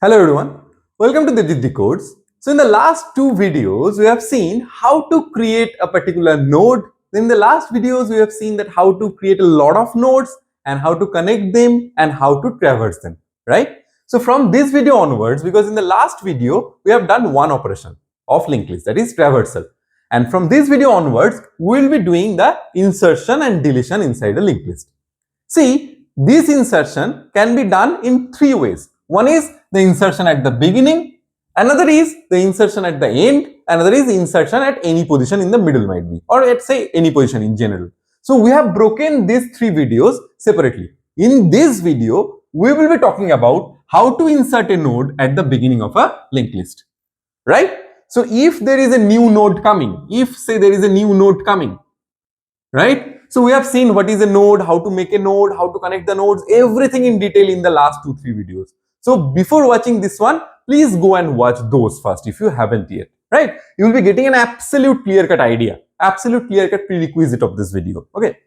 Hello everyone, welcome to the Decodes. So in the last two videos, we have seen how to create a particular node. In the last videos, we have seen that how to create a lot of nodes and how to connect them and how to traverse them, right? So from this video onwards, because in the last video, we have done one operation of linked list, that is traversal. And from this video onwards, we will be doing the insertion and deletion inside a linked list. See, this insertion can be done in three ways. One is the insertion at the beginning, another is the insertion at the end, another is insertion at any position in the middle might be, or let's say any position in general. So we have broken these three videos separately. In this video, we will be talking about how to insert a node at the beginning of a linked list, right? So if there is a new node coming, if say there is a new node coming, right? So we have seen what is a node, how to make a node, how to connect the nodes, everything in detail in the last 2-3 videos. So before watching this one, please go and watch those first if you haven't yet, right? You will be getting an absolute clear-cut idea, absolute clear-cut prerequisite of this video, okay?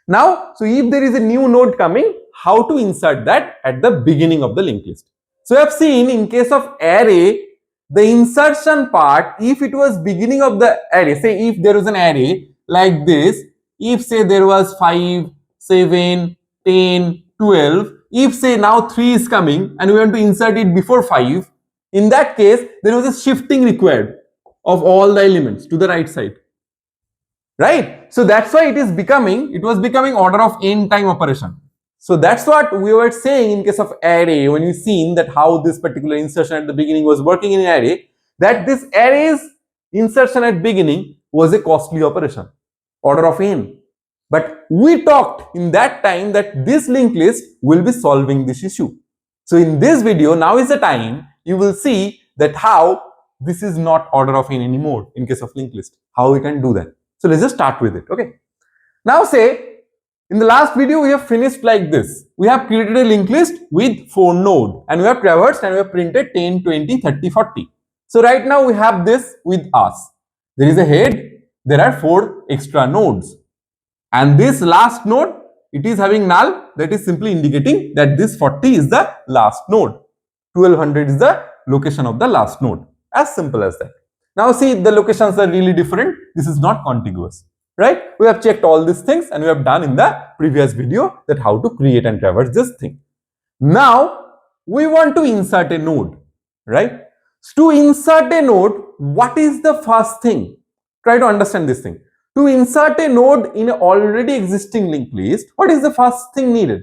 Now, so if there is a new node coming, how to insert that at the beginning of the linked list? So we have seen in case of array, the insertion part, if it was beginning of the array, say if there was an array like this, if say there was 5, 7, 10, 12, if say now 3 is coming and we want to insert it before 5, in that case there was a shifting required of all the elements to the right side, right? So that's why it was becoming order of n time operation. So that's what we were saying in case of array, when you seen that how this particular insertion at the beginning was working in an array, that this array's insertion at beginning was a costly operation, order of n. But we talked in that time that this linked list will be solving this issue. So in this video, now is the time you will see that how this is not order of n anymore in case of linked list, how we can do that. So let's just start with it, okay? Now say, in the last video, we have finished like this. We have created a linked list with 4 nodes and we have traversed and we have printed 10, 20, 30, 40. So right now we have this with us. There is a head, there are 4 extra nodes. And this last node, it is having null, that is simply indicating that this 40 is the last node. 1200 is the location of the last node. As simple as that. Now see, the locations are really different. This is not contiguous, right? We have checked all these things and we have done in the previous video that how to create and traverse this thing. Now we want to insert a node, right? So to insert a node, what is the first thing? Try to understand this thing. To insert a node in an already existing linked list, what is the first thing needed?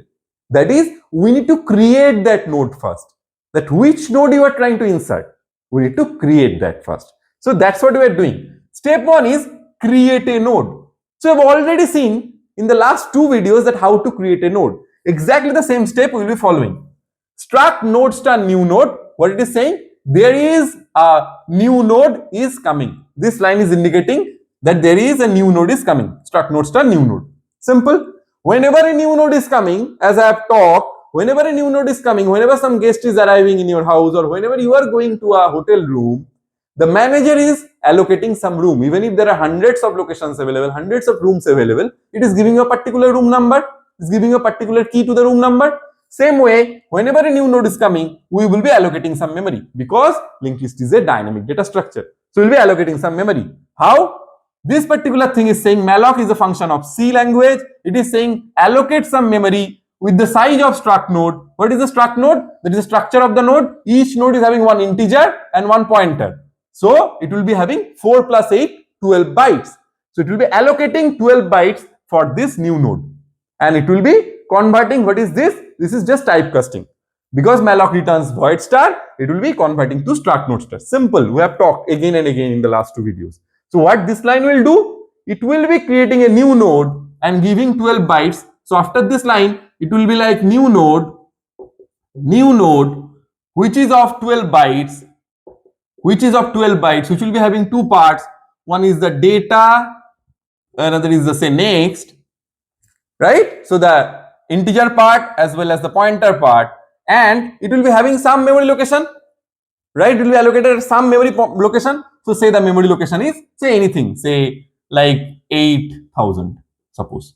That is, we need to create that node first. That which node you are trying to insert, we need to create that first. So that's what we are doing. Step 1 is create a node. So I've already seen in the last 2 videos that how to create a node. Exactly the same step we will be following. Struct node star new node. What it is saying? There is a new node is coming. This line is indicating that there is a new node is coming. Struct node star new node. Simple. Whenever a new node is coming, as I have talked, whenever a new node is coming, whenever some guest is arriving in your house or whenever you are going to a hotel room, the manager is allocating some room. Even if there are hundreds of locations available, hundreds of rooms available, it is giving you a particular room number, it is giving you a particular key to the room number. Same way, whenever a new node is coming, we will be allocating some memory because linked list is a dynamic data structure. So we will be allocating some memory. How? This particular thing is saying malloc is a function of C language. It is saying allocate some memory with the size of struct node. What is the struct node? That is the structure of the node. Each node is having one integer and one pointer. So it will be having 4 plus 8, 12 bytes. So it will be allocating 12 bytes for this new node. And it will be converting, what is this? This is just typecasting. Because malloc returns void star, it will be converting to struct node star. Simple. We have talked again and again in the last 2 videos. So what this line will do? It will be creating a new node and giving 12 bytes. So after this line, it will be like new node, which is of 12 bytes, which will be having 2 parts. One is the data, another is the say next, right? So the integer part as well as the pointer part, and it will be having some memory location, right? It will be allocated at some memory location. So say the memory location is, say anything, say like 8000, suppose,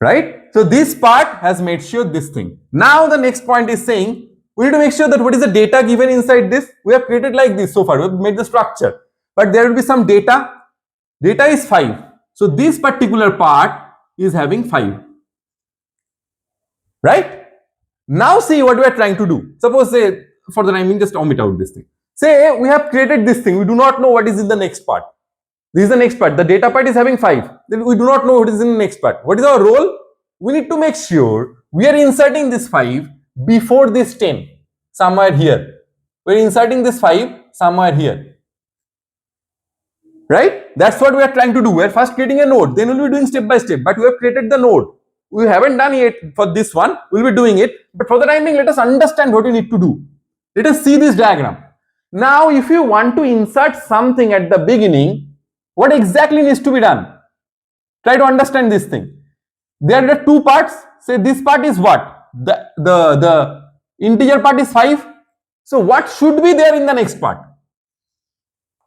right? So this part has made sure this thing. Now the next point is saying We need to make sure that what is the data given inside this. We have created like this so far. We have made the structure, but there will be some data. Data is 5. So this particular part is having 5. Right? Now see what we are trying to do. Suppose say for the timing just omit out this thing. Say we have created this thing. We do not know what is in the next part. This is the next part. The data part is having 5. Then we do not know what is in the next part. What is our role? We need to make sure we are inserting this 5 before this 10. Somewhere here. We are inserting this 5 somewhere here. Right? That's what we are trying to do. We are first creating a node. Then we will be doing step by step. But we have created the node. We haven't done yet for this one. We will be doing it. But for the time being, let us understand what we need to do. Let us see this diagram. Now, if you want to insert something at the beginning, what exactly needs to be done? Try to understand this thing. There are two parts. Say this part is what? The integer part is 5. So what should be there in the next part?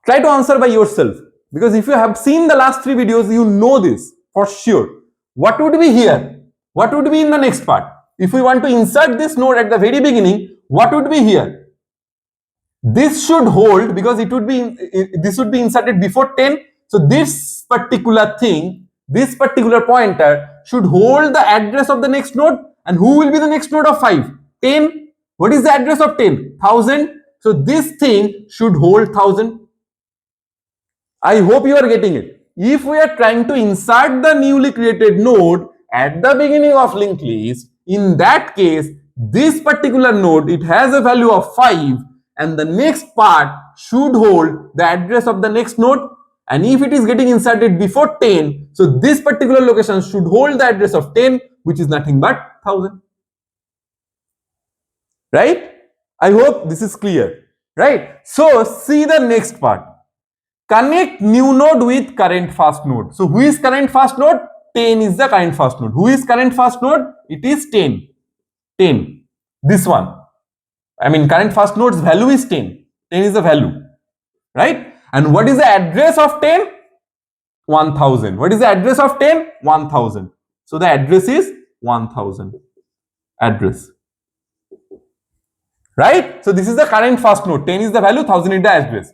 Try to answer by yourself. Because if you have seen the last 3 videos, you know this for sure. What would be here? What would be in the next part? If we want to insert this node at the very beginning, what would be here? This should hold because it would be this would be inserted before 10. So this particular thing, this particular pointer should hold the address of the next node. And who will be the next node of 5? 10. What is the address of 10? 1000. So this thing should hold 1000. I hope you are getting it. If we are trying to insert the newly created node at the beginning of linked list, in that case, this particular node, it has a value of 5 and the next part should hold the address of the next node. And if it is getting inserted before 10, so this particular location should hold the address of 10, which is nothing but 1000. Right? I hope this is clear. Right? So see the next part. Connect new node with current fast node. So who is current fast node? 10 is the current fast node. Who is current fast node? It is 10. 10. This one. I mean current fast node's value is 10. 10 is the value. Right? And what is the address of 10? 1000. What is the address of 10? 1000. So the address is 1000. Address. Right? So this is the current fast node. 10 is the value, 1000 is the address.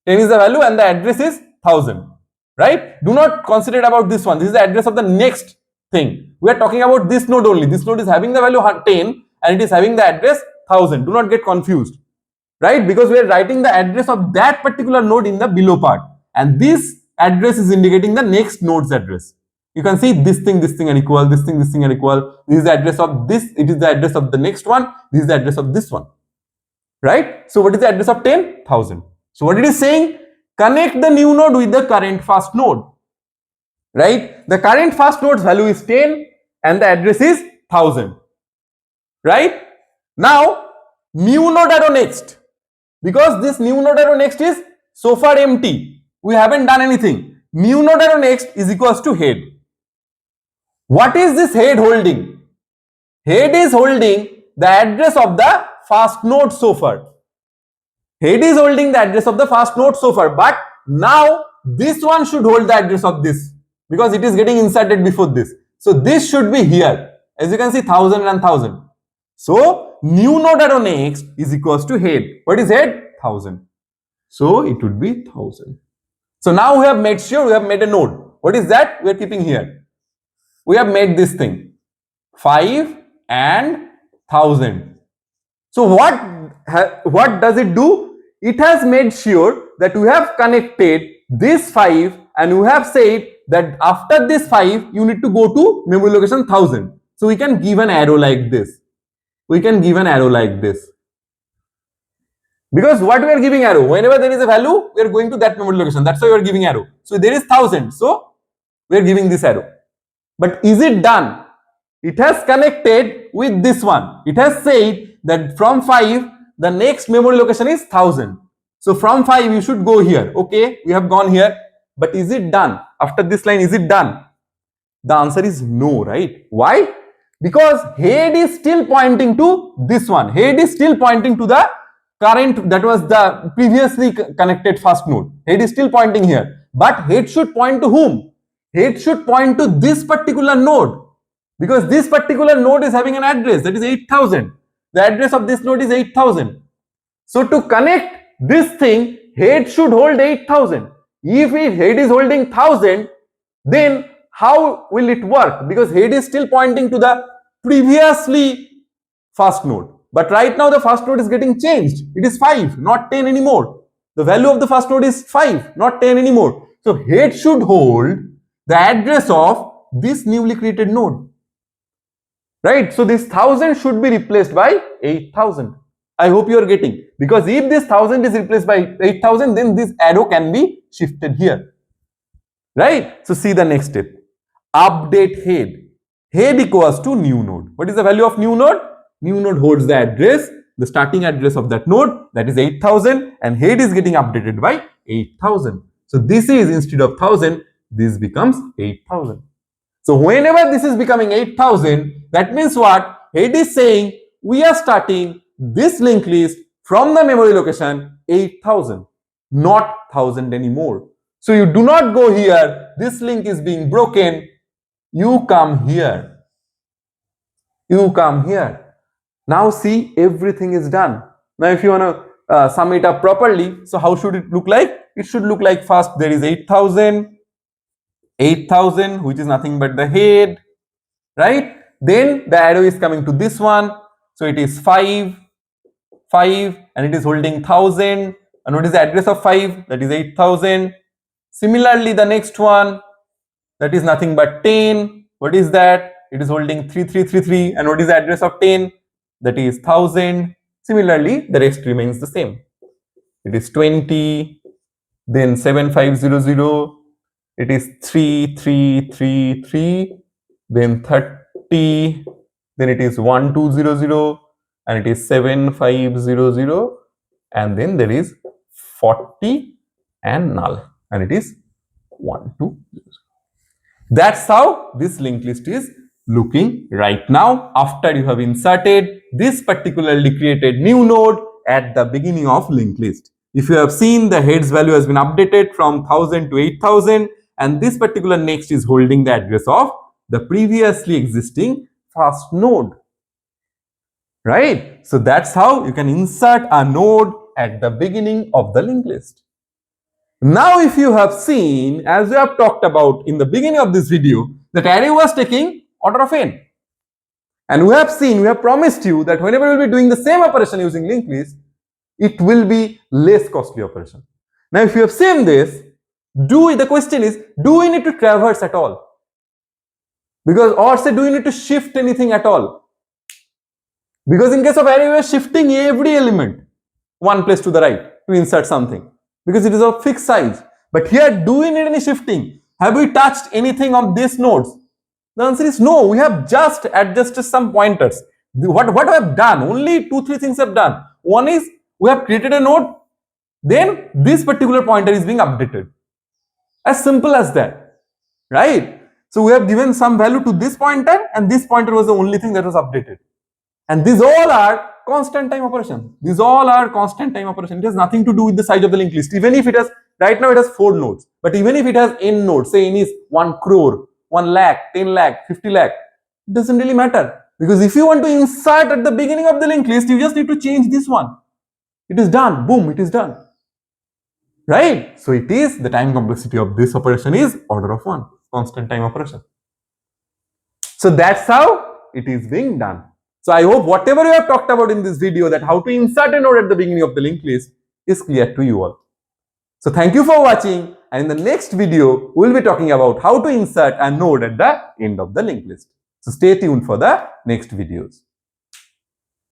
10 is the value and the address is 1000. Right? Do not consider about this one. This is the address of the next thing. We are talking about this node only. This node is having the value 10 and it is having the address 1000. Do not get confused. Right? Because we are writing the address of that particular node in the below part. And this address is indicating the next node's address. You can see this thing and equal, this thing and equal. This is the address of this. It is the address of the next one. This is the address of this one. Right? So what is the address of 10? 1000. So what it is saying? Connect the new node with the current fast node. Right? The current fast node's value is 10 and the address is 1000. Right? Now, new node arrow next. Because this new node arrow next is so far empty. We haven't done anything. New node arrow next is equals to head. What is this head holding? Head is holding the address of the fast node so far. Head is holding the address of the fast node so far, but now this one should hold the address of this because it is getting inserted before this. So this should be here. As you can see, 1000 and 1000. So new node arrow next is equals to head. What is head? 1000. So it would be 1000. So now we have made sure we have made a node. What is that? We are keeping here. We have made this thing 5 and 1000. So what does it do? It has made sure that we have connected this 5 and we have said that after this 5 you need to go to memory location 1000. So we can give an arrow like this. We can give an arrow like this. Because what we are giving arrow? Whenever there is a value, we are going to that memory location. That's why we are giving arrow. So there is 1000. So we are giving this arrow. But is it done? It has connected with this one. It has said that from 5, the next memory location is 1000. So from 5, you should go here. Okay, we have gone here. But is it done? After this line, is it done? The answer is no, right? Why? Because head is still pointing to this one. Head is still pointing to the current, that was the previously connected fast node. Head is still pointing here. But head should point to whom? Head should point to this particular node. Because this particular node is having an address that is 8000. The address of this node is 8000. So to connect this thing, head should hold 8000. If head is holding 1000, then how will it work? Because head is still pointing to the previously first node. But right now the first node is getting changed. It is 5, not 10 anymore. The value of the first node is 5, not 10 anymore. So head should hold the address of this newly created node. Right? So this 1000 should be replaced by 8000. I hope you are getting. Because if this 1000 is replaced by 8000, then this arrow can be shifted here. Right? So see the next step. Update head. Head equals to new node. What is the value of new node? New node holds the address, the starting address of that node, that is 8000, and head is getting updated by 8000. So this is, instead of 1000, this becomes 8000. So whenever this is becoming 8000, that means what? Head is saying we are starting this linked list from the memory location 8000, not 1000 anymore. So you do not go here, this link is being broken, you come here. You come here. Now see, everything is done. Now if you want to sum it up properly, so how should it look like? It should look like, first there is 8000, 8000, which is nothing but the head, right? Then the arrow is coming to this one, so it is 5, 5, and it is holding 1000. And what is the address of 5? That is 8000. Similarly, the next one, that is nothing but 10. What is that? It is holding 3333. And what is the address of 10? That is 1000. Similarly, the rest remains the same. It is 20, then 7500, it is 3333, then 30, then it is 1200, and it is 7500, and then there is 40 and null, and it is 1200. That's how this linked list is looking right now after you have inserted this particularly created new node at the beginning of linked list. If you have seen, the head's value has been updated from 1000 to 8000, and this particular next is holding the address of the previously existing first node. Right? So that's how you can insert a node at the beginning of the linked list. Now if you have seen, as we have talked about in the beginning of this video, that array was taking order of n. And we have seen, we have promised you that whenever we will be doing the same operation using linked list, it will be less costly operation. Now if you have seen this, the question is, do we need to traverse at all? Because, or say, do we need to shift anything at all? Because in case of array, we are shifting every element one place to the right to insert something, because it is of fixed size. But here, do we need any shifting? Have we touched anything on these nodes? The answer is no. We have just adjusted some pointers. What we have done, only 2-3 things have done. One is, we have created a node, then this particular pointer is being updated. As simple as that, right? So we have given some value to this pointer, and this pointer was the only thing that was updated. And these all are constant time operations. These all are constant time operations. It has nothing to do with the size of the linked list. Even if it has, right now it has 4 nodes, but even if it has n nodes, say n is 1 crore, 1 lakh, 10 lakh, 50 lakh, it doesn't really matter. Because if you want to insert at the beginning of the linked list, you just need to change this one. It is done. Boom, it is done. Right? So it is, the time complexity of this operation is order of 1, constant time operation. So that's how it is being done. So I hope whatever we have talked about in this video, that how to insert a node at the beginning of the linked list, is clear to you all. So thank you for watching, and in the next video, we will be talking about how to insert a node at the end of the linked list. So stay tuned for the next videos.